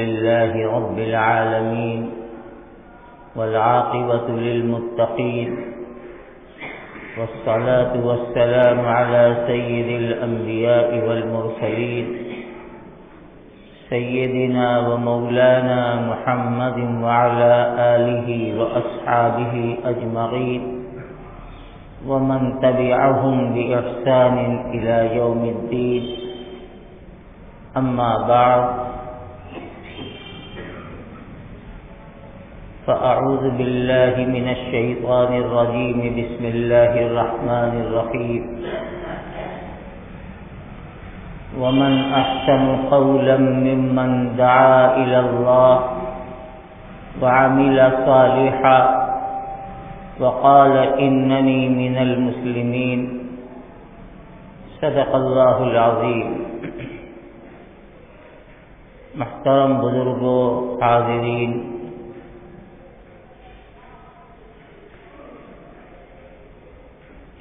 لله رب العالمين والعاقبة للمتقين والصلاة والسلام على سيد الأنبياء والمرسلين سيدنا ومولانا محمد وعلى آله وأصحابه أجمعين ومن تبعهم بإحسان إلى يوم الدين. أما بعد، فأعوذ بالله من الشيطان الرجيم. بسم الله الرحمن الرحيم. ومن أحسن قولا ممن دعا إلى الله وعمل صالحا وقال إنني من المسلمين. صدق اللہ العظیم. محترم بزرگوں، حاضرین،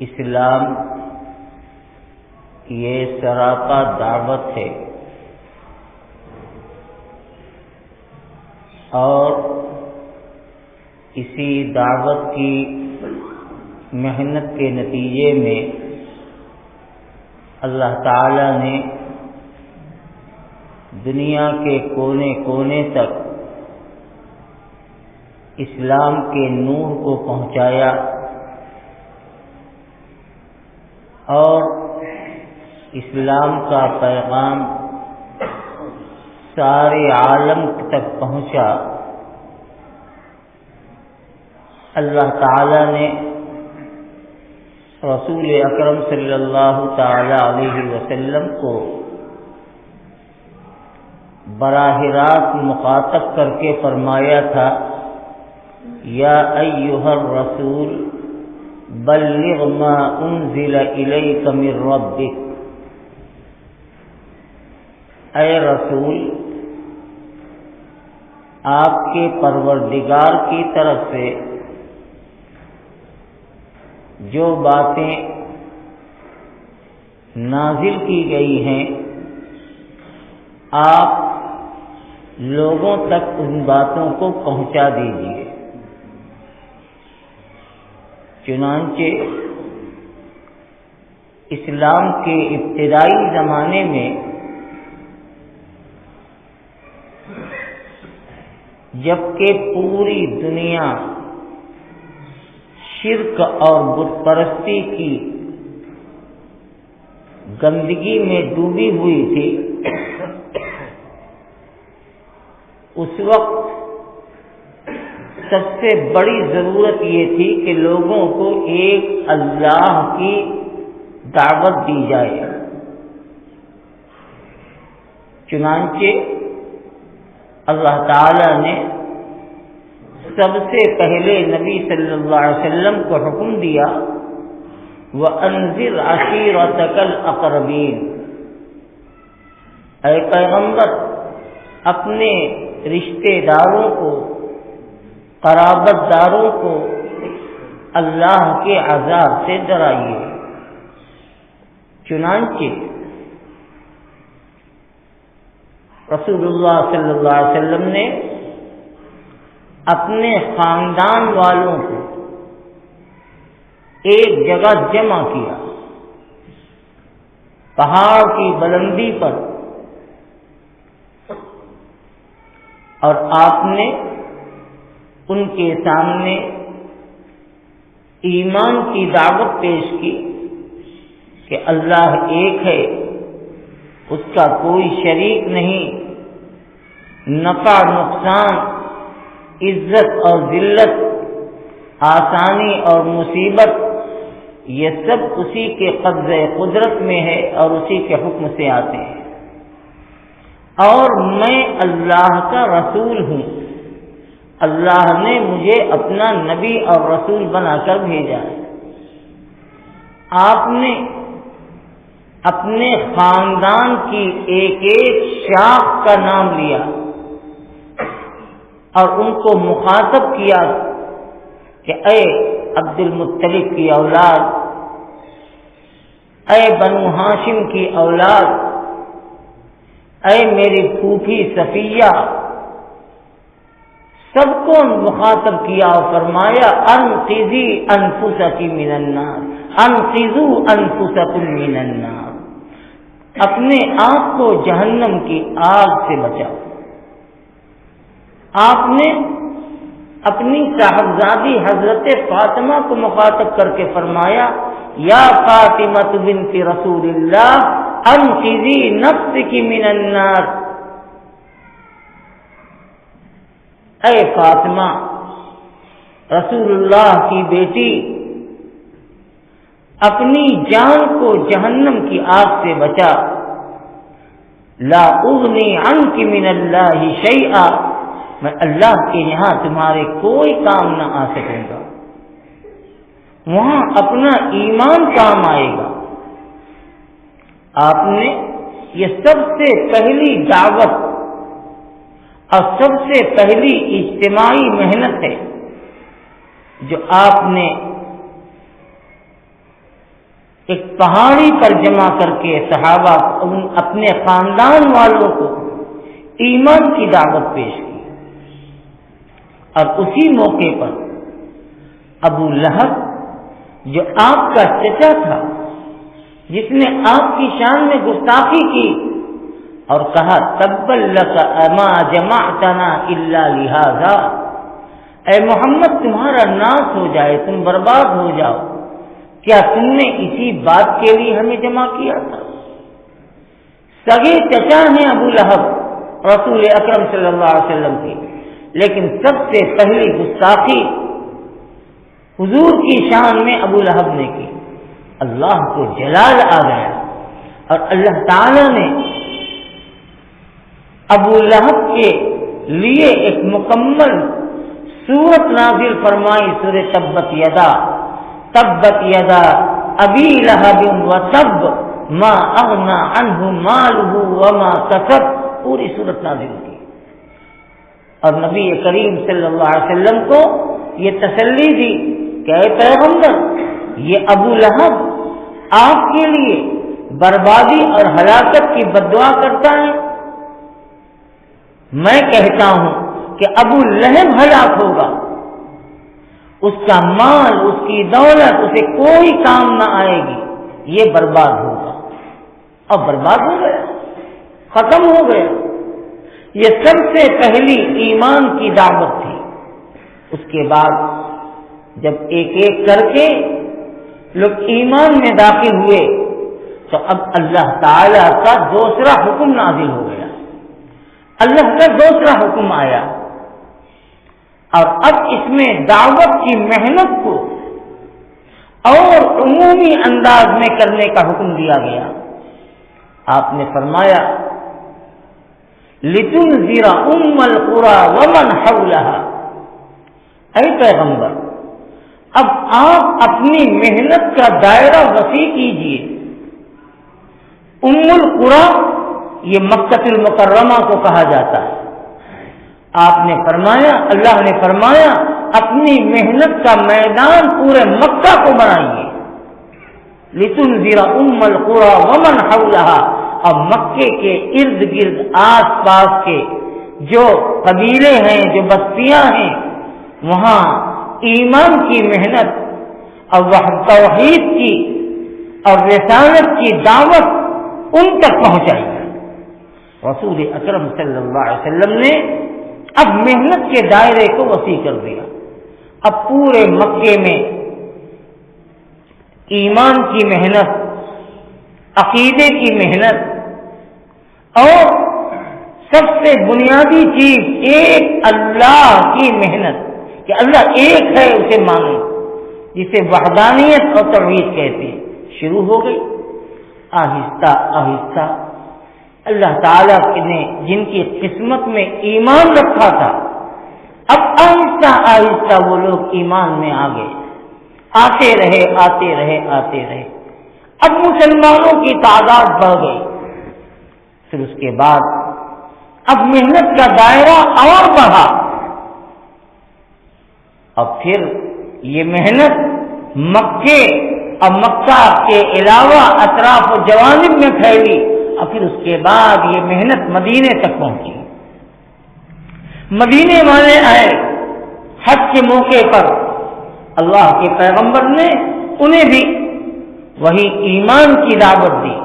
اسلام یہ سراپا دعوت ہے اور اسی دعوت کی محنت کے نتیجے میں اللہ تعالی نے دنیا کے کونے کونے تک اسلام کے نور کو پہنچایا اور اسلام کا پیغام سارے عالم تک پہنچا. اللہ تعالی نے رسول اکرم صلی اللہ تعالی علیہ وسلم کو براہ راست مخاطب کر کے فرمایا تھا، یا ایھا الرسول بلغ ما انزل الیک من ربک. اے رسول، آپ کے پروردگار کی طرف سے جو باتیں نازل کی گئی ہیں آپ لوگوں تک ان باتوں کو پہنچا دیجیے. چنانچہ اسلام کے ابتدائی زمانے میں جبکہ پوری دنیا شرک اور بت پرستی کی گندگی میں ڈوبی ہوئی تھی، اس وقت سب سے بڑی ضرورت یہ تھی کہ لوگوں کو ایک اللہ کی دعوت دی جائے. چنانچہ اللہ تعالی نے سب سے پہلے نبی صلی اللہ علیہ وسلم کو حکم دیا، وَأَنذِرْ عَشِيرَتَكَ الْأَقْرَبِينَ. اے پیغمبر، اپنے رشتہ داروں کو، قرابت داروں کو اللہ کے عذاب سے ڈرائیے. چنانچہ رسول اللہ صلی اللہ علیہ وسلم نے اپنے خاندان والوں کو ایک جگہ جمع کیا، پہاڑ کی بلندی پر، اور آپ نے ان کے سامنے ایمان کی دعوت پیش کی کہ اللہ ایک ہے، اس کا کوئی شریک نہیں، نفع نقصان، عزت اور ذلت، آسانی اور مصیبت، یہ سب اسی کے قبضہ قدرت میں ہے اور اسی کے حکم سے آتے ہیں، اور میں اللہ کا رسول ہوں. اللہ نے مجھے اپنا نبی اور رسول بنا کر بھیجا ہے. آپ نے اپنے خاندان کی ایک ایک شاخ کا نام لیا اور ان کو مخاطب کیا کہ اے عبد المطلب کی اولاد، اے بنو ہاشم کی اولاد، اے میری پھوپھی صفیہ، سب کو مخاطب کیا اور فرمایا انقذی انفسک من النار، انقذوا انفسکم من النار، اپنے آپ کو جہنم کی آگ سے بچاؤ۔ آپ نے اپنی صاحبزادی حضرت فاطمہ کو مخاطب کر کے فرمایا یا فاطمہ بنت رسول اللہ انقذی نفسک من النار، اے فاطمہ رسول اللہ کی بیٹی، اپنی جان کو جہنم کی آگ سے بچا، لا اغنی عنک من اللہ شیئا، میں اللہ کے یہاں تمہارے کوئی کام نہ آ سکوں گا، وہاں اپنا ایمان کام آئے گا۔ آپ نے یہ سب سے پہلی دعوت اور سب سے پہلی اجتماعی محنت ہے جو آپ نے ایک پہاڑی پر جمع کر کے صحابہ اپنے خاندان والوں کو ایمان کی دعوت پیش کی، اور اسی موقع پر ابو لہب جو آپ کا چچا تھا، جس نے آپ کی شان میں گستاخی کی اور کہا تبا لک اما جمعتنا الا لہذا، اے محمد تمہارا ناس ہو جائے، تم برباد ہو جاؤ، کیا تم نے اسی بات کے لیے ہمیں جمع کیا تھا؟ سگے چچا ہیں ابو لہب رسول اکرم صلی اللہ علیہ وسلم کی، لیکن سب سے پہلی گستاخی حضور کی شان میں ابو لہب نے کی۔ اللہ کو جلال آ گیا اور اللہ تعالی نے ابو لہب کے لیے ایک مکمل سورت نازل فرمائی، سورہ تبت یدا ابی لہب وتب ما اغنی عنہ مالہ وما کسب، پوری سورت نازل کی، اور نبی کریم صلی اللہ علیہ وسلم کو یہ تسلی دی کہ اے پیغمبر، یہ ابو لہب آپ کے لیے بربادی اور ہلاکت کی بددعا کرتا ہے، میں کہتا ہوں کہ ابو لہب ہلاک ہوگا، اس کا مال، اس کی دولت اسے کوئی کام نہ آئے گی، یہ برباد ہوگا، اور برباد ہو گیا، ختم ہو گیا۔ یہ سب سے پہلی ایمان کی دعوت تھی۔ اس کے بعد جب ایک ایک کر کے لوگ ایمان میں داخل ہوئے تو اب اللہ تعالی کا دوسرا حکم نازل ہو گیا، اللہ کا دوسرا حکم آیا، اور اب اس میں دعوت کی محنت کو اور عمومی انداز میں کرنے کا حکم دیا گیا۔ آپ نے فرمایا لِتُنذِرَ أُمَّ الْقُرَى وَمَنْ حَوْلَهَا، اے پیغمبر اب آپ اپنی محنت کا دائرہ وسیع کیجیے۔ ام القرى یہ مکہ المکرمہ کو کہا جاتا ہے۔ آپ نے فرمایا، اللہ نے فرمایا اپنی محنت کا میدان پورے مکہ کو بنائیے، لِتُنذِرَ أُمَّ الْقُرَى وَمَنْ حَوْلَهَا، اور مکے کے ارد گرد آس پاس کے جو قبیلے ہیں، جو بستیاں ہیں، وہاں ایمان کی محنت اور توحید کی اور رسالت کی دعوت ان تک پہنچائی ہے۔ رسول اکرم صلی اللہ علیہ وسلم نے اب محنت کے دائرے کو وسیع کر دیا۔ اب پورے مکے میں ایمان کی محنت، عقیدے کی محنت، اور سب سے بنیادی چیز ایک اللہ کی محنت کہ اللہ ایک ہے اسے مانو، جسے وحدانیت اور توحید کہتے ہیں، شروع ہو گئی۔ آہستہ آہستہ اللہ تعالیٰ نے جن کی قسمت میں ایمان رکھا تھا، اب آہستہ آہستہ وہ لوگ ایمان میں آ گئے، آتے رہے آتے رہے آتے رہے، اب مسلمانوں کی تعداد بڑھ گئی۔ پھر اس کے بعد اب محنت کا دائرہ اور بڑھا، اور پھر یہ محنت مکے اور مکہ کے علاوہ اطراف و جوانب میں پھیلی، اور پھر اس کے بعد یہ محنت مدینے تک پہنچی۔ مدینے والے آئے حج کے موقع پر، اللہ کے پیغمبر نے انہیں بھی وہی ایمان کی دعوت دی،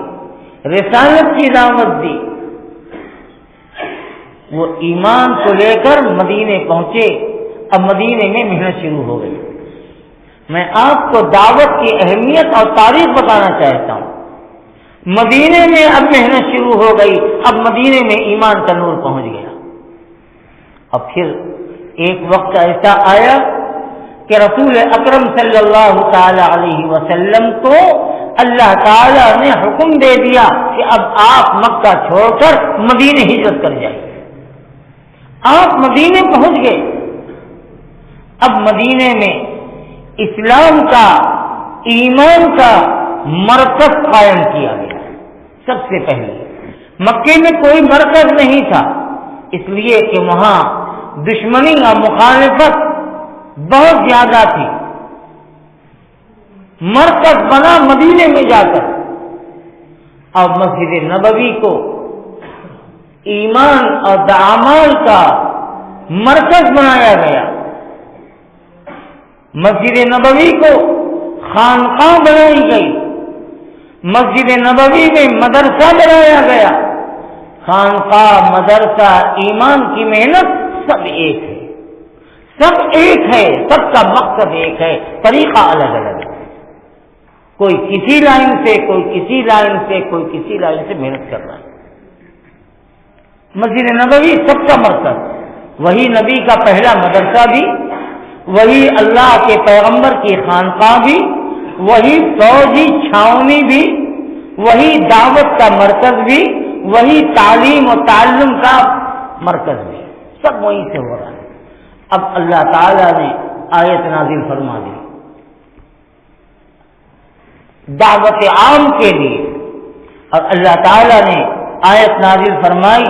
رسالت کی دعوت دی۔ وہ ایمان کو لے کر مدینے پہنچے۔ اب مدینے میں محنت شروع ہو گئی۔ میں آپ کو دعوت کی اہمیت اور تاریخ بتانا چاہتا ہوں۔ مدینے میں اب محنت شروع ہو گئی، اب مدینے میں ایمان کا نور پہنچ گیا۔ اب پھر ایک وقت ایسا آیا کہ رسول اکرم صلی اللہ تعالی علیہ وسلم کو اللہ تعالی نے حکم دے دیا کہ اب آپ مکہ چھوڑ کر مدینے ہجرت کر جائیں۔ آپ مدینے پہنچ گئے۔ اب مدینے میں اسلام کا، ایمان کا مرکز قائم کیا گیا۔ سب سے پہلے مکے میں کوئی مرکز نہیں تھا، اس لیے کہ وہاں دشمنی اور مخالفت بہت زیادہ تھی۔ مرکز بنا مدینے میں جا کر، اور مسجد نبوی کو ایمان اور اعمال کا مرکز بنایا گیا۔ مسجد نبوی کو خانقاہ بنائی گئی، مسجد نبوی میں مدرسہ بنایا گیا۔ خانقاہ، مدرسہ، ایمان کی محنت سب ایک ہے، سب ایک ہے، سب کا مقصد ایک ہے، طریقہ الگ الگ ہے۔ کوئی کسی لائن سے، کوئی کسی لائن سے، کوئی کسی لائن سے محنت کر رہا ہے۔ مسجد نبوی سب کا مرکز، وہی نبی کا پہلا مدرسہ بھی، وہی اللہ کے پیغمبر کی خانقاہ بھی، وہی فوجی چھاونی بھی، وہی دعوت کا مرکز بھی، وہی تعلیم و تعلم کا مرکز بھی، سب وہیں سے ہو رہا ہے۔ اب اللہ تعالی نے آیت نازل فرما دی دعوت عام کے لیے، اور اللہ تعالی نے آیت نازل فرمائی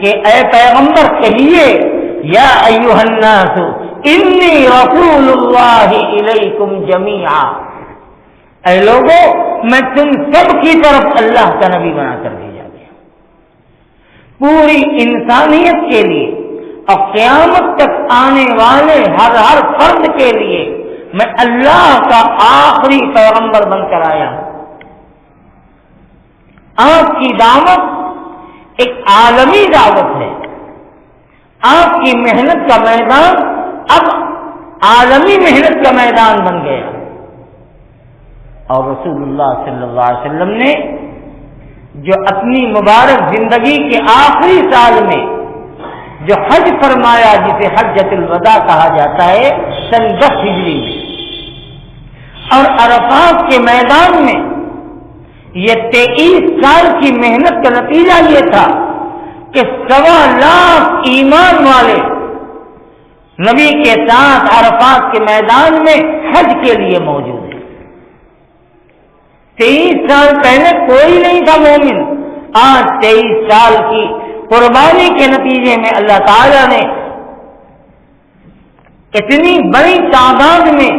کہ اے پیغمبر کہیے، یا ایھا الناس انی رسول اللہ الیکم جمیعا، اے لوگوں میں تم سب کی طرف اللہ کا نبی بنا کر بھیجا گیا، پوری انسانیت کے لیے اور قیامت تک آنے والے ہر فرد کے لیے میں اللہ کا آخری پیغمبر بن کر آیا ہوں۔ آپ کی دعوت ایک عالمی دعوت ہے، آپ کی محنت کا میدان اب عالمی محنت کا میدان بن گیا۔ اور رسول اللہ صلی اللہ علیہ وسلم نے جو اپنی مبارک زندگی کے آخری سال میں جو حج فرمایا، جسے حجۃ الوداع کہا جاتا ہے، سن 10 ہجری میں، اور عرفات کے میدان میں یہ 23 سال کی محنت کا نتیجہ یہ تھا کہ 1.25 لاکھ ایمان والے نبی کے ساتھ عرفات کے میدان میں حج کے لیے موجود ہیں۔ 23 سال پہلے کوئی نہیں تھا مومن، آج 23 سال کی قربانی کے نتیجے میں اللہ تعالی نے اتنی بڑی تعداد میں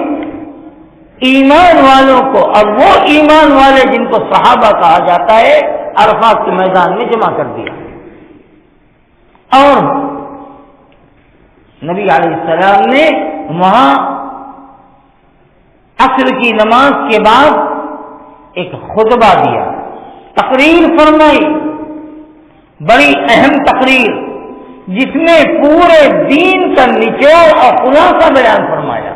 ایمان والوں کو، اور وہ ایمان والے جن کو صحابہ کہا جاتا ہے، عرفات کے میدان میں جمع کر دیا۔ اور نبی علیہ السلام نے وہاں عصر کی نماز کے بعد ایک خطبہ دیا، تقریر فرمائی، بڑی اہم تقریر، جس میں پورے دین کا نچوڑ اور خلاصہ بیان فرمایا،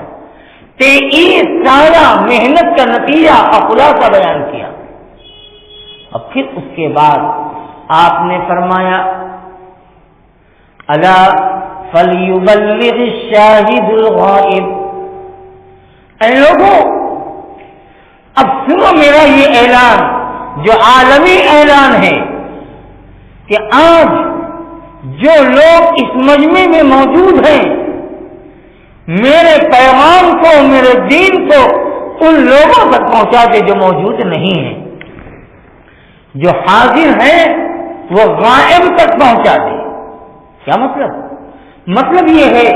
23 سالہ محنت کا نتیجہ اور خلاصہ بیان کیا۔ اور پھر اس کے بعد آپ نے فرمایا، الا فلیبلغ الشاہد الغائب، اے لوگوں اب سنو میرا یہ اعلان جو عالمی اعلان ہے کہ آج جو لوگ اس مجمع میں موجود ہیں، میرے پیغام کو، میرے دین کو ان لوگوں تک پہنچا دے جو موجود نہیں ہیں، جو حاضر ہیں وہ غائب تک پہنچا دے۔ کیا مطلب یہ ہے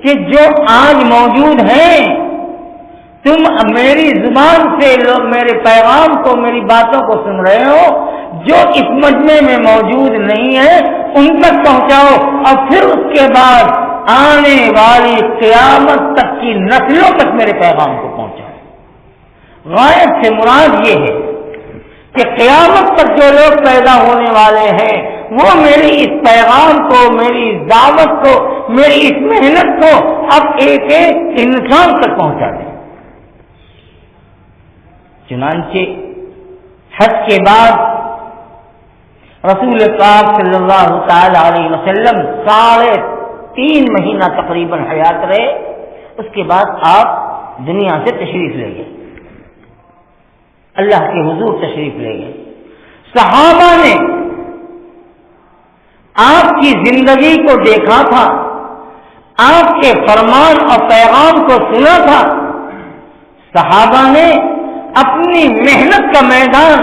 کہ جو آج موجود ہیں، تم میری زبان سے میرے پیغام کو، میری باتوں کو سن رہے ہو، جو اس مجمع میں موجود نہیں ہے ان تک پہنچاؤ، اور پھر اس کے بعد آنے والی قیامت تک کی نسلوں تک میرے پیغام کو پہنچاؤ۔ غائب سے مراد یہ ہے کہ قیامت تک جو لوگ پیدا ہونے والے ہیں وہ میری اس پیغام کو، میری اس دعوت کو، میری اس محنت کو اب ایک ایک انسان تک پہنچا دیں۔ چنانچہ حج کے بعد رسول پاک صلی اللہ تعالی علیہ وسلم 3.5 مہینہ تقریباً حیات رہے، اس کے بعد آپ دنیا سے تشریف لے گئے، اللہ کے حضور تشریف لے گئے۔ صحابہ نے آپ کی زندگی کو دیکھا تھا، آپ کے فرمان اور پیغام کو سنا تھا۔ صحابہ نے اپنی محنت کا میدان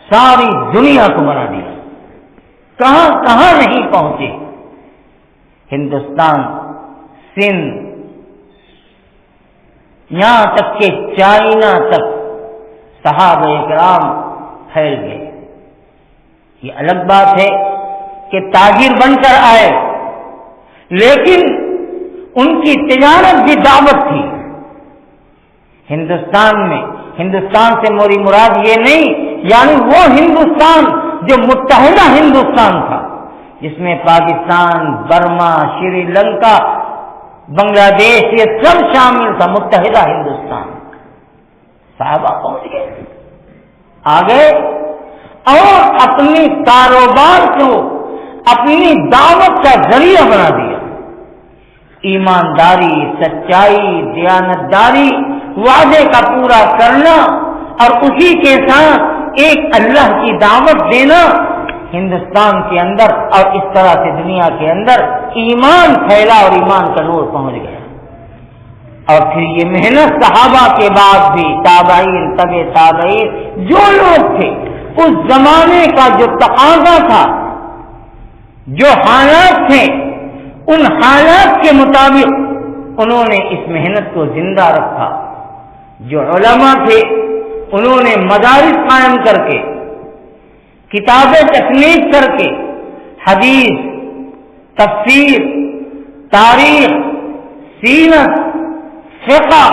ساری دنیا کو بنا دیا، کہاں کہاں نہیں پہنچے، ہندوستان، سندھ، یہاں تک کہ چائنا تک صحابہ کرام پھیل گئے۔ یہ الگ بات ہے کہ تاجر بن کر آئے، لیکن ان کی تجارت بھی دعوت تھی ہندوستان میں۔ ہندوستان سے موری مراد یہ نہیں یعنی وہ ہندوستان جو متحدہ ہندوستان تھا، جس میں پاکستان، برما، شری لنکا، بنگلہ دیش یہ سب شامل تھا، متحدہ ہندوستان۔ صحابہ پہنچ گئے، آ گئے اور اپنی کاروبار کو اپنی دعوت کا ذریعہ بنا دیا۔ ایمانداری، سچائی، دیانتداری، وعدے کا پورا کرنا اور اسی کے ساتھ ایک اللہ کی دعوت دینا ہندوستان کے اندر، اور اس طرح سے دنیا کے اندر ایمان پھیلا اور ایمان کا نور پہنچ گیا۔ اور پھر یہ محنت صحابہ کے بعد بھی تابعین، تبع تابعین، جو لوگ تھے اس زمانے کا جو تقاضا تھا، جو حالات تھے، ان حالات کے مطابق انہوں نے اس محنت کو زندہ رکھا۔ جو علماء تھے انہوں نے مدارس قائم کر کے، کتابیں تصنیف کر کے، حدیث، تفسیر، تاریخ، سیرت، فقہ،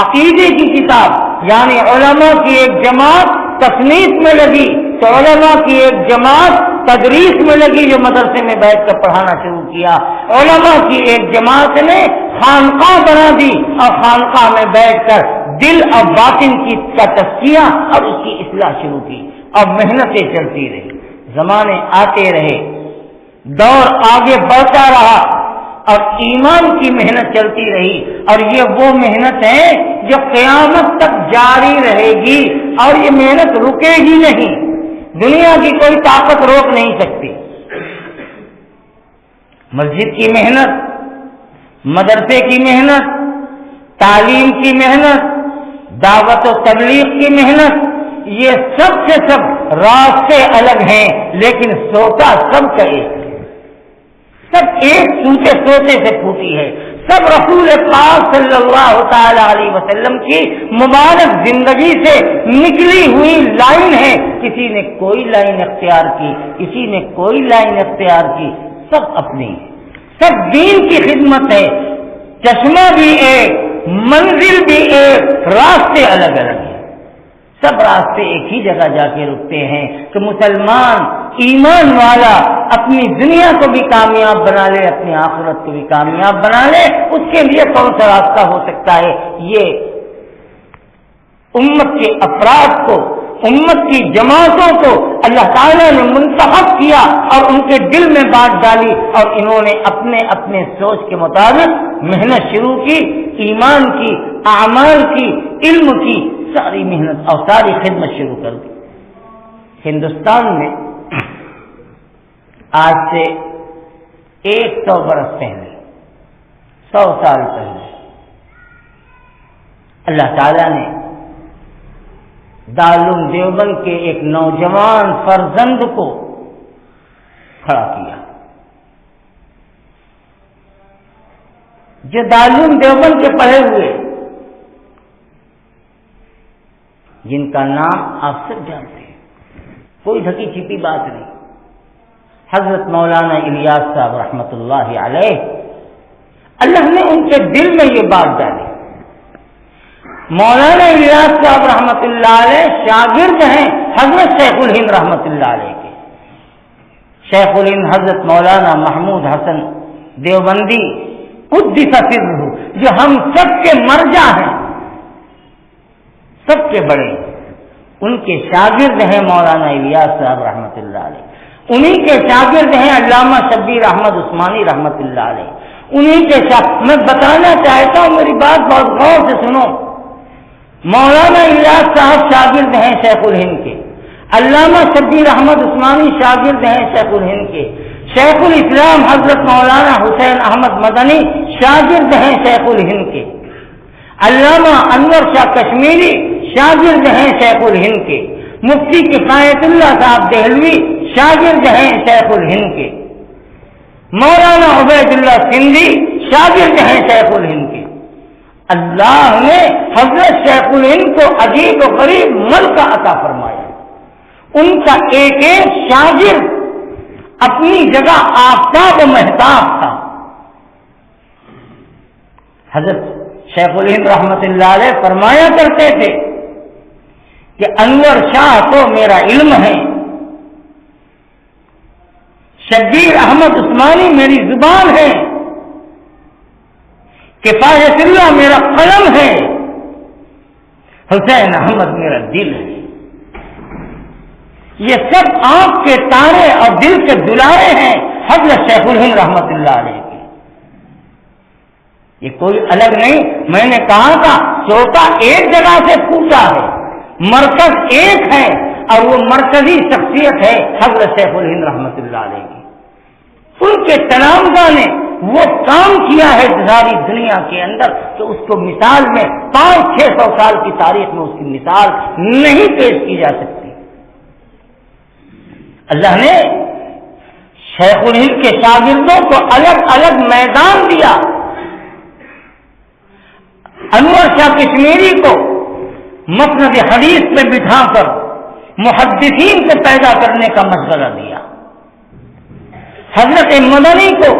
عقیدے کی کتاب، یعنی علماء کی ایک جماعت تصنیف میں لگی تو علماء کی ایک جماعت تدریس میں لگی، جو مدرسے میں بیٹھ کر پڑھانا شروع کیا۔ علماء کی ایک جماعت نے خانقاہ بنا دی اور خانقاہ میں بیٹھ کر دل اور باطن کا تزکیہ اور اس کی اصلاح شروع کی، اور محنتیں چلتی رہی، زمانے آتے رہے، دور آگے بڑھتا رہا، اور ایمان کی محنت چلتی رہی، اور یہ وہ محنت ہے جو قیامت تک جاری رہے گی، اور یہ محنت رکے گی نہیں، دنیا کی کوئی طاقت روک نہیں سکتی۔ مسجد کی محنت، مدرسے کی محنت، تعلیم کی محنت، دعوت و تبلیغ کی محنت، یہ سب سے سب راستے الگ ہیں، لیکن سوتا سب کا ایک ہے، سب ایک سوتے سے پھوٹی ہے، سب رسول پاک صلی اللہ تعالی علیہ وسلم کی مبارک زندگی سے نکلی ہوئی لائن ہے۔ کسی نے کوئی لائن اختیار کی، کسی نے کوئی لائن اختیار کی، سب اپنی ہے، سب دین کی خدمت ہے، چشمہ بھی ایک، منزل بھی ایک، راستے الگ الگ ہیں، سب راستے ایک ہی جگہ جا کے رکتے ہیں کہ مسلمان ایمان والا اپنی دنیا کو بھی کامیاب بنا لے، اپنی آخرت کو بھی کامیاب بنا لے۔ اس کے لیے کون سا راستہ ہو سکتا ہے؟ یہ امت کے افراد کو، امت کی جماعتوں کو اللہ تعالیٰ نے منتخب کیا اور ان کے دل میں بات ڈالی، اور انہوں نے اپنے اپنے سوچ کے مطابق محنت شروع کی، ایمان کی، اعمال کی، علم کی، ساری محنت اور ساری خدمت شروع کر دی۔ ہندوستان میں آج سے 100 برس پہلے، 100 سال پہلے، اللہ تعالیٰ نے دارالعلوم دیوبند کے ایک نوجوان فرزند کو کھڑا کیا، جو دارالعلوم دیوبند کے پڑھے ہوئے، جن کا نام آپ سب جانتے ہیں، کوئی ڈھکی چھپی بات نہیں، حضرت مولانا الیاس صاحب رحمۃ اللہ علیہ، اللہ نے ان کے دل میں یہ بات ڈالی۔ مولانا الیاس صاحب رحمۃ اللہ علیہ شاگرد ہیں حضرت شیخ الہند رحمۃ اللہ علیہ کے۔ شیخ الہند حضرت مولانا محمود حسن دیوبندی قدس سرہ، جو ہم سب کے مرجع ہیں، سب کے بڑے، ان کے شاگرد ہیں مولانا الیاس صاحب رحمۃ اللہ علیہ۔ انہی کے شاگرد ہیں علامہ شبیر احمد عثمانی رحمۃ اللہ علیہ۔ انہی کے میں بتانا چاہتا ہوں، میری بات بہت غور سے سنو۔ مولانا الیاس صاحب شاگرد ہیں شیخ الہند کے، علامہ شبیر احمد عثمانی شاگرد ہیں شیخ الہند کے، شیخ الاسلام حضرت مولانا حسین احمد مدنی شاگرد ہیں شیخ الہند کے، علامہ انور شاہ کشمیری شاگرد ہیں شیخ الہند کے، مفتی کفایت اللہ صاحب دہلوی شاگرد ہیں شیخ الہند کے، مولانا عبید اللہ سندھی شاگرد ہیں شیخ الہند کے۔ اللہ نے حضرت شیخ الہند کو عجیب و غریب ملک عطا فرمایا۔ ان کا ایک ایک شاگرد اپنی جگہ آفتاب و مہتاب تھا۔ حضرت شیخ الہند رحمۃ اللہ علیہ فرمایا کرتے تھے کہ انور شاہ تو میرا علم ہے، شبیر احمد عثمانی میری زبان ہے، کفایت اللہ میرا قلم ہے، حسین احمد میرا دل ہے۔ یہ سب آنکھ کے تارے اور دل کے دلارے ہیں حضرت شیخ الہند رحمۃ اللہ علیہ کے۔ یہ کوئی الگ نہیں، میں نے کہا تھا چوٹا ایک جگہ سے پھوٹا ہے، مرکز ایک ہے، اور وہ مرکزی شخصیت ہے حضرت شیخ الہند رحمۃ اللہ علیہ کی۔ ان کے تلامذہ نے وہ کام کیا ہے ساری دنیا کے اندر کہ اس کو مثال میں 500-600 سال کی تاریخ میں اس کی مثال نہیں پیش کی جا سکتی۔ اللہ نے شیخ الہند کے شاگردوں کو الگ الگ میدان دیا۔ انور شاہ کشمیری کو مسند حدیث میں بٹھا کر محدثین کو پیدا کرنے کا مشغلہ دیا، حضرت مدنی کو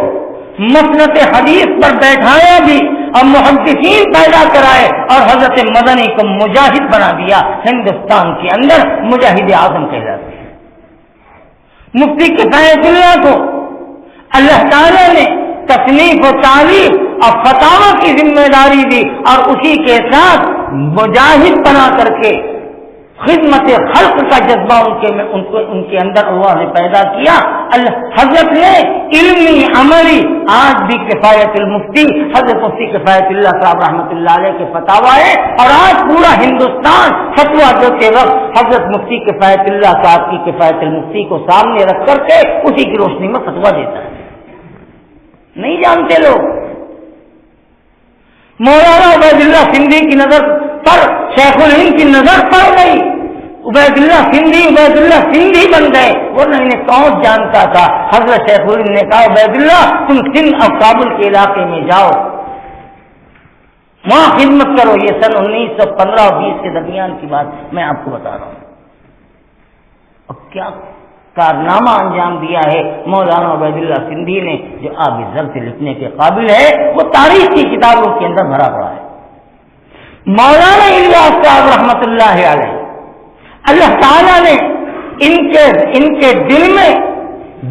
مسند حدیث پر بیٹھایا بھی اور محدثین پیدا کرائے، اور حضرت مدنی کو مجاہد بنا دیا، ہندوستان کے اندر مجاہد اعظم کہلاتے ہیں۔ مفتی کفایت اللہ کو اللہ تعالیٰ نے تصنیف و تعلیف اور فتاوی کی ذمہ داری دی، اور اسی کے ساتھ مجاہد بنا کر کے خدمت خلق کا جذبہ ان کے اندر اللہ نے پیدا کیا۔ حضرت نے علمی عملی آج بھی کفایت المفتی حضرت مفتی کفایت اللہ صاحب رحمۃ اللہ علیہ کے فتاوی ہے، اور آج پورا ہندوستان فتویٰ دیتے وقت حضرت مفتی کفایت اللہ صاحب کی کفایت المفتی کو سامنے رکھ کر کے اسی کی روشنی میں فتویٰ دیتا ہے۔ نہیں جانتے لوگ۔ مولانا عبید اللہ سندھی کی نظر پر شیخ الہند کی نظر پڑ گئی، عبید اللہ سندھی بن گئے، ورنہ انہیں کون جانتا تھا۔ حضرت شیخ الہند نے کہا عبید اللہ تم سندھ اور کابل کے علاقے میں جاؤ، وہاں خدمت کرو۔ یہ سن 1915 اور 20 کے درمیان کی بات میں آپ کو بتا رہا ہوں۔ اب کیا کارنامہ انجام دیا ہے مولانا عبید اللہ سندھی نے، جو آب زر سے لکھنے کے قابل ہے، وہ تاریخ کی کتابوں کے اندر بھرا پڑا ہے۔ مولانا الیاس صاحب رحمۃ اللہ علیہ، اللہ تعالیٰ نے ان کے دل میں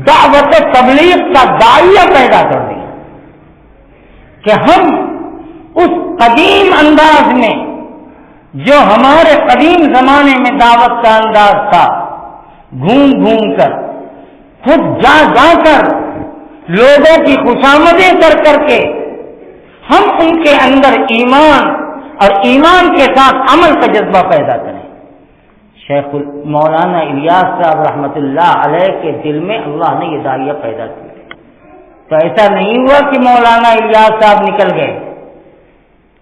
دعوت تبلیغ کا داعیہ پیدا کر دیا کہ ہم اس قدیم انداز میں جو ہمارے قدیم زمانے میں دعوت کا انداز تھا، گھوم گھوم کر خود جا جا کر لوگوں کی خوشامدیں کر کر کے ہم ان کے اندر ایمان اور ایمان کے ساتھ عمل کا جذبہ پیدا کریں۔ شیخ مولانا الیاس صاحب رحمۃ اللہ علیہ کے دل میں اللہ نے یہ داعیہ پیدا کیا۔ تو ایسا نہیں ہوا کہ مولانا الیاس صاحب نکل گئے،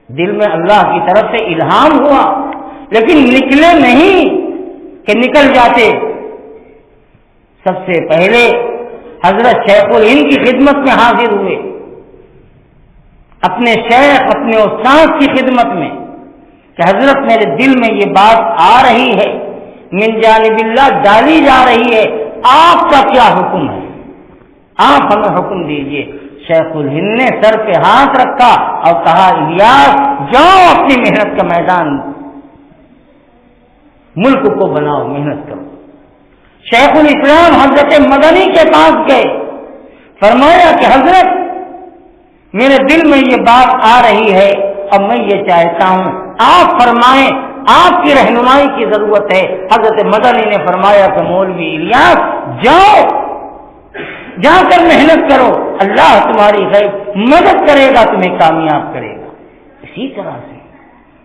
دل میں اللہ کی طرف سے الہام ہوا، لیکن نکلے نہیں کہ نکل جاتے۔ سب سے پہلے حضرت شیخ الہند کی خدمت میں حاضر ہوئے، اپنے شیخ اپنے استاد کی خدمت میں، کہ حضرت میرے دل میں یہ بات آ رہی ہے، من جانب اللہ ڈالی جا رہی ہے، آپ کا کیا حکم ہے؟ آپ ہمیں حکم دیجئے۔ شیخ الہند نے سر پہ ہاتھ رکھا اور کہا الیاس جاؤ اپنی محنت کا میدان، ملک کو بناؤ، محنت کرو۔ شیخ الاسلام حضرت مدنی کے پاس گئے، فرمایا کہ حضرت میرے دل میں یہ بات آ رہی ہے اور میں یہ چاہتا ہوں آپ فرمائیں، آپ کی رہنمائی کی ضرورت ہے۔ حضرت مدنی نے فرمایا کہ مولوی الیاس جاؤ، جا کر محنت کرو، اللہ تمہاری خیر مدد کرے گا، تمہیں کامیاب کرے گا۔ اسی طرح سے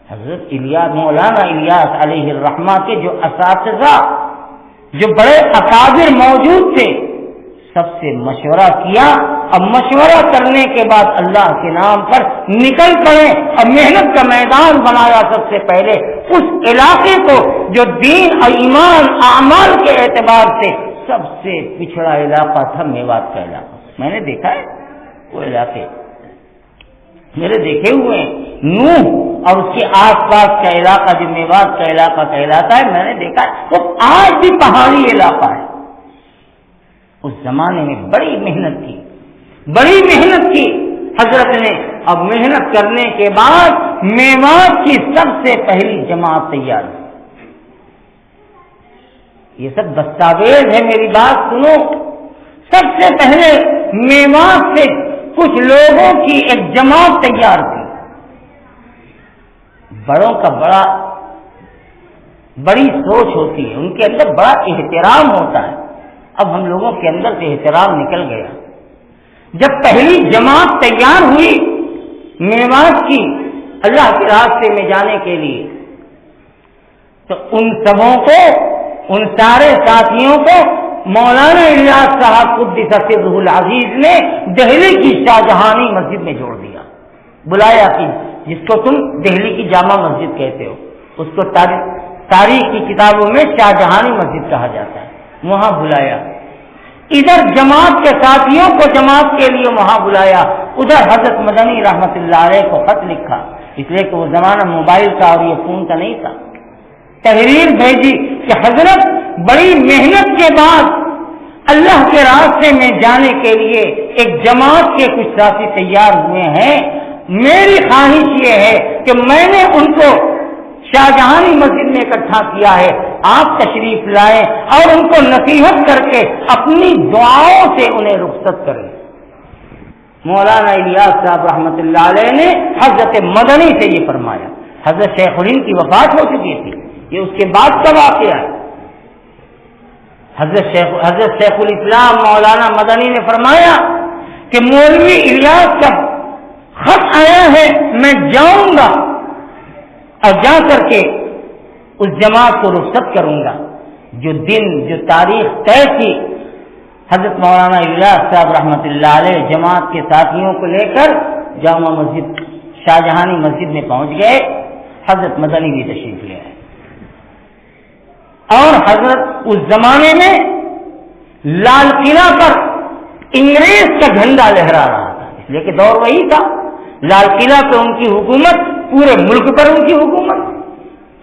حضرت الیاس، مولانا الیاس علیہ الرحمہ کے جو اساتذہ، جو بڑے اکابر موجود تھے، سب سے مشورہ کیا اور مشورہ کرنے کے بعد اللہ کے نام پر نکل پڑے اور محنت کا میدان بنایا۔ سب سے پہلے اس علاقے کو جو دین اور ایمان اعمال کے اعتبار سے سب سے پچھڑا علاقہ تھا، میوات کا علاقہ۔ میں نے دیکھا ہے وہ علاقے، میرے دیکھے ہوئے ہیں، نوح اور اس کے آس پاس کا علاقہ جو میوات کا علاقہ کہلاتا ہے، میں نے دیکھا ہے وہ آج بھی پہاڑی علاقہ ہے۔ اس زمانے میں بڑی محنت کی، بڑی محنت کی حضرت نے، اب محنت کرنے کے بعد میوات کی سب سے پہلی جماعت تیار ہوئی۔ یہ سب دستاویز ہے، میری بات سنو۔ سب سے پہلے میوات سے کچھ لوگوں کی ایک جماعت تیار کی، بڑوں کا بڑی سوچ ہوتی ہے، ان کے اندر بڑا احترام ہوتا ہے۔ اب ہم لوگوں کے اندر سے احترام نکل گیا۔ جب پہلی جماعت تیار ہوئی میوات کی اللہ کے راستے میں جانے کے لیے، تو ان سبوں کو، ان سارے ساتھیوں کو مولانا الیاس صاحب قدس سرہ العزیز نے دہلی کی شاہجہانی مسجد میں جوڑ دیا، بلایا کہ جس کو تم دہلی کی جامع مسجد کہتے ہو، اس کو تاریخ کی کتابوں میں شاہجہانی مسجد کہا جاتا ہے، وہاں بلایا۔ ادھر جماعت کے ساتھیوں کو جماعت کے لیے وہاں بلایا، ادھر حضرت مدنی رحمت اللہ علیہ کو خط لکھا، اس لیے کہ وہ زمانہ موبائل کا اور یہ فون کا نہیں تھا۔ تحریر بھیجی کہ حضرت بڑی محنت کے بعد اللہ کے راستے میں جانے کے لیے ایک جماعت کے کچھ ساتھی تیار ہوئے ہیں، میری خواہش یہ ہے کہ میں نے ان کو شاہجہانی مسجد میں اکٹھا کیا ہے، آپ تشریف لائیں اور ان کو نصیحت کر کے اپنی دعاؤں سے انہیں رخصت کریں۔ مولانا الیاس صاحب رحمت اللہ علیہ نے حضرت مدنی سے یہ فرمایا۔ حضرت شیخ الہند کی وفات ہو چکی تھی، یہ اس کے بعد کا واقعہ ہے۔ حضرت شیخ الاسلام مولانا مدنی نے فرمایا کہ مولوی الیاس کا خط آیا ہے، میں جاؤں گا اور جا کر کے اس جماعت کو رخصت کروں گا۔ جو دن، جو تاریخ طے تھی، حضرت مولانا الیاس صاحب رحمت اللہ علیہ جماعت کے ساتھیوں کو لے کر جامع مسجد شاہجہانی مسجد میں پہنچ گئے۔ حضرت مدنی بھی تشریف لے آئے، اور حضرت اس زمانے میں لال قلعہ پر انگریز کا جھنڈا لہرا رہا تھا، اس لیے کہ دور وہی تھا، لال قلعہ پہ ان کی حکومت، پورے ملک پر ان کی حکومت،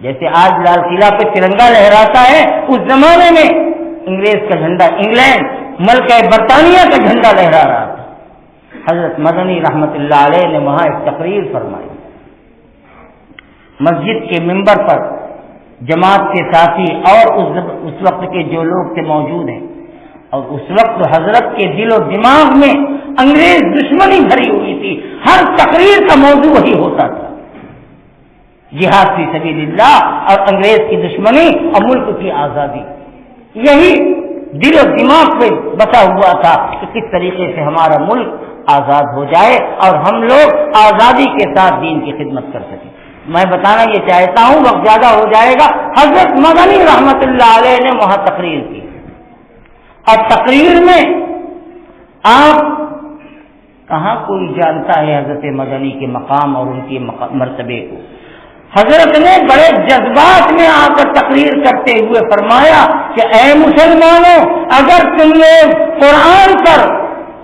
جیسے آج لال قلعہ پہ ترنگا لہراتا ہے، اس زمانے میں انگریز کا جھنڈا، انگلینڈ ملکہ برطانیہ کا جھنڈا لہرا رہا تھا۔ حضرت مدنی رحمت اللہ علیہ نے وہاں ایک تقریر فرمائی، مسجد کے ممبر پر جماعت کے ساتھی اور اس وقت کے جو لوگ تھے موجود ہیں، اور اس وقت حضرت کے دل و دماغ میں انگریز دشمنی بھری ہوئی تھی، ہر تقریر کا موضوع وہی ہوتا تھا، جہاد فی سبیل اللہ اور انگریز کی دشمنی اور ملک کی آزادی، یہی دل و دماغ پہ بسا ہوا تھا کہ کس طریقے سے ہمارا ملک آزاد ہو جائے اور ہم لوگ آزادی کے ساتھ دین کی خدمت کر سکیں۔ میں بتانا یہ چاہتا ہوں، وقت زیادہ ہو جائے گا، حضرت مدنی رحمت اللہ علیہ نے وہاں تقریر کی، اور تقریر میں آپ کہاں کوئی جانتا ہے حضرت مدنی کے مقام اور ان کے مرتبے کو، حضرت نے بڑے جذبات میں آ کر تقریر کرتے ہوئے فرمایا کہ اے مسلمانوں، اگر تم لوگ قرآن پر،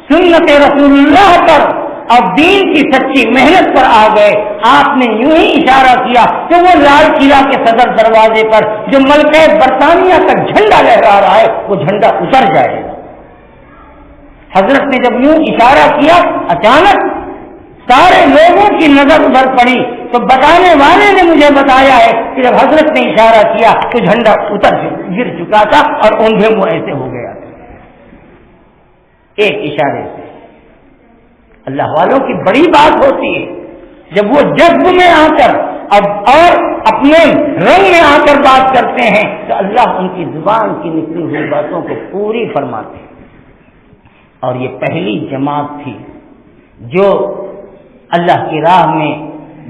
سنت رسول اللہ پر اور دین کی سچی محنت پر آ گئے، آپ نے یوں ہی اشارہ کیا کہ وہ لال قلعہ کے صدر دروازے پر جو ملکہ برطانیہ کا جھنڈا لہرا رہا ہے، وہ جھنڈا اتر جائے گا۔ حضرت نے جب یوں اشارہ کیا اچانک سارے لوگوں کی نظر ادھر پڑی تو بتانے والے نے مجھے بتایا ہے کہ جب حضرت نے اشارہ کیا تو جھنڈا گر چکا تھا اور اوندھے منہ ایسے ہو گیا تھا ایک اشارے سے۔ اللہ والوں کی بڑی بات ہوتی ہے جب وہ جذب میں آ کر اور اپنے رنگ میں آ کر بات کرتے ہیں تو اللہ ان کی زبان کی نکلی ہوئی باتوں کو پوری فرماتے ہیں۔ اور یہ پہلی جماعت تھی جو اللہ کی راہ میں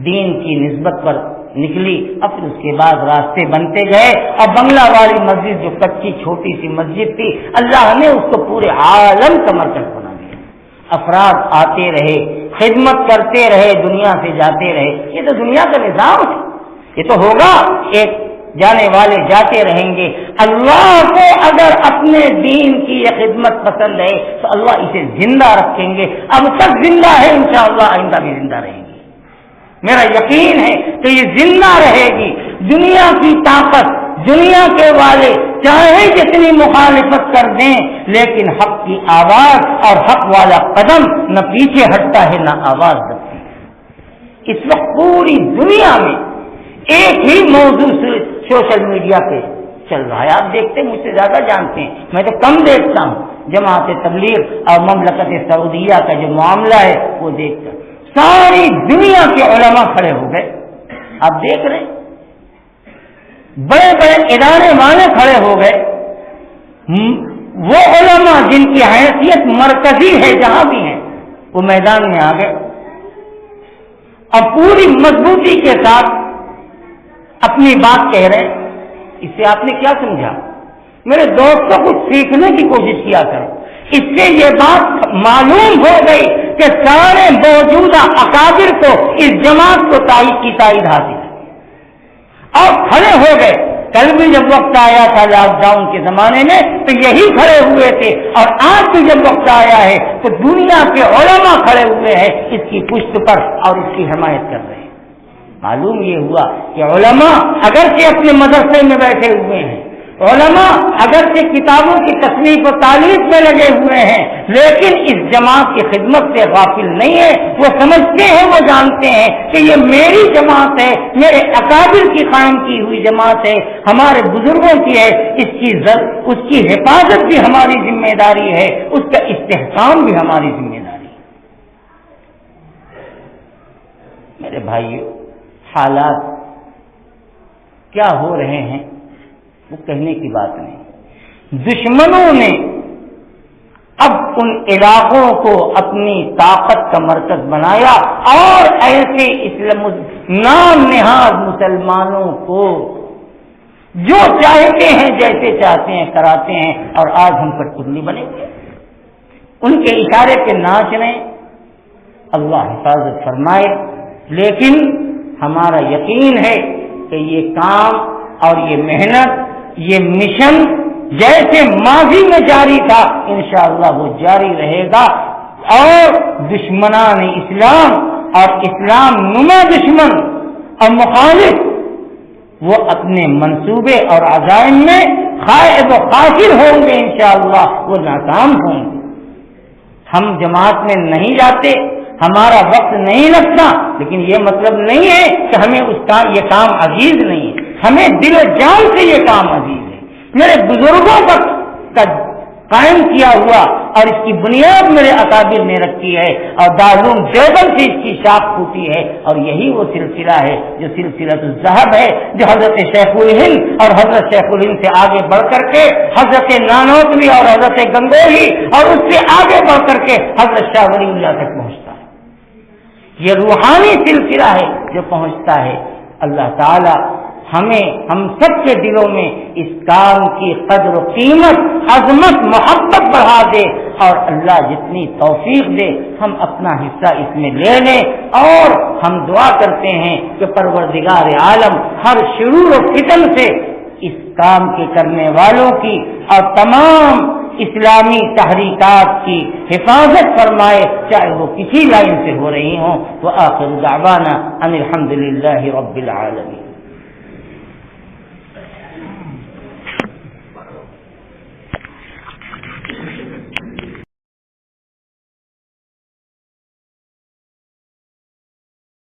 دین کی نسبت پر نکلی، اب پھر اس کے بعد راستے بنتے گئے اور بنگلہ والی مسجد جو کچی چھوٹی سی مسجد تھی اللہ نے اس کو پورے عالم کا مرکز بنا دیا۔ افراد آتے رہے، خدمت کرتے رہے، دنیا سے جاتے رہے۔ یہ تو دنیا کا نظام ہے، یہ تو ہوگا، ایک جانے والے جاتے رہیں گے۔ اللہ کو اگر اپنے دین کی یہ خدمت پسند ہے تو اللہ اسے زندہ رکھیں گے۔ اب تک زندہ ہے، انشاءاللہ آئندہ بھی زندہ رہے گی۔ میرا یقین ہے کہ یہ زندہ رہے گی۔ دنیا کی طاقت، دنیا کے والے چاہے جتنی مخالفت کر دیں لیکن حق کی آواز اور حق والا قدم نہ پیچھے ہٹتا ہے نہ آواز دبتی ہے۔ اس وقت پوری دنیا میں ایک ہی موضوع سوشل میڈیا پہ چل رہا ہے۔ آپ دیکھتے ہیں، مجھ سے زیادہ جانتے ہیں، میں تو کم دیکھتا ہوں۔ جماعت تبلیغ اور مملکت سعودیہ کا جو معاملہ ہے وہ دیکھتا ہوں، ساری دنیا کے علماء کھڑے ہو گئے۔ آپ دیکھ رہے ہیں بڑے بڑے ادارے والے کھڑے ہو گئے، وہ علماء جن کی حیثیت مرکزی ہے جہاں بھی ہیں وہ میدان میں آ گئے اور پوری مضبوطی کے ساتھ اپنی بات کہہ رہے ہیں۔ اس سے آپ نے کیا سمجھا؟ میرے دوستوں کو سیکھنے کی کوشش کیا کرو۔ اس سے یہ بات معلوم ہو گئی کہ سارے موجودہ اکابر کو اس جماعت کو تائید حاصل ہے اور کھڑے ہو گئے۔ کل بھی جب وقت آیا تھا لاک ڈاؤن کے زمانے میں تو یہی کھڑے ہوئے تھے، اور آج بھی جب وقت آیا ہے تو دنیا کے علماء کھڑے ہوئے ہیں اس کی پشت پر اور اس کی حمایت کر رہے ہیں۔ معلوم یہ ہوا کہ علماء اگرچہ اپنے مدرسے میں بیٹھے ہوئے ہیں، علماء اگرچہ کتابوں کی تصنیف و تالیف میں لگے ہوئے ہیں، لیکن اس جماعت کی خدمت سے غافل نہیں ہے۔ وہ سمجھتے ہیں، وہ جانتے ہیں کہ یہ میری جماعت ہے، میرے اکابر کی قائم کی ہوئی جماعت ہے، ہمارے بزرگوں کی ہے، اس کی حفاظت بھی ہماری ذمہ داری ہے، اس کا استحکام بھی ہماری ذمہ داری ہے۔ میرے بھائیو، حالات کیا ہو رہے ہیں وہ کہنے کی بات نہیں۔ دشمنوں نے اب ان علاقوں کو اپنی طاقت کا مرکز بنایا اور ایسے نام نہاد مسلمانوں کو جو چاہتے ہیں جیسے چاہتے ہیں کراتے ہیں، اور آج ہم کٹپتلی بنے ہوئے ان کے اشارے پہ ناچ رہے ہیں۔ اللہ حفاظت فرمائے، لیکن ہمارا یقین ہے کہ یہ کام اور یہ محنت، یہ مشن جیسے ماضی میں جاری تھا انشاءاللہ وہ جاری رہے گا، اور دشمنان اسلام اور اسلام نما دشمن اور مخالف وہ اپنے منصوبے اور عزائم میں خائب و خاسر ہوں گے، انشاءاللہ وہ ناکام ہوں گے۔ ہم جماعت میں نہیں جاتے، ہمارا وقت نہیں لگتا، لیکن یہ مطلب نہیں ہے کہ ہمیں یہ کام عزیز نہیں ہے، ہمیں دل و جان سے یہ کام عزیز ہے۔ میرے بزرگوں کا قائم کیا ہوا اور اس کی بنیاد میرے اکابر نے رکھی ہے، اور دارالعلوم دیوبند سے اس کی شاخ پھوٹی ہے، اور یہی وہ سلسلہ ہے جو سلسلۃ الذہب ہے، جو حضرت شیخ الہند اور حضرت شیخ الہند سے آگے بڑھ کر کے حضرت نانوتوی اور حضرت گنگوہی اور اس سے آگے بڑھ کر کے حضرت شاہ ولی اللہ تک پہنچتا ہے۔ یہ روحانی سلسلہ ہے جو پہنچتا ہے۔ اللہ تعالی ہم سب کے دلوں میں اس کام کی قدر و قیمت، عظمت، محبت بڑھا دے، اور اللہ جتنی توفیق دے ہم اپنا حصہ اس میں لے لیں۔ اور ہم دعا کرتے ہیں کہ پروردگار عالم ہر شرور و فتن سے اس کام کے کرنے والوں کی اور تمام اسلامی تحریکات کی حفاظت فرمائے، چاہے وہ کسی لائن سے ہو رہی ہوں۔ وآخر دعوانا ان الحمد للہ رب العالمین۔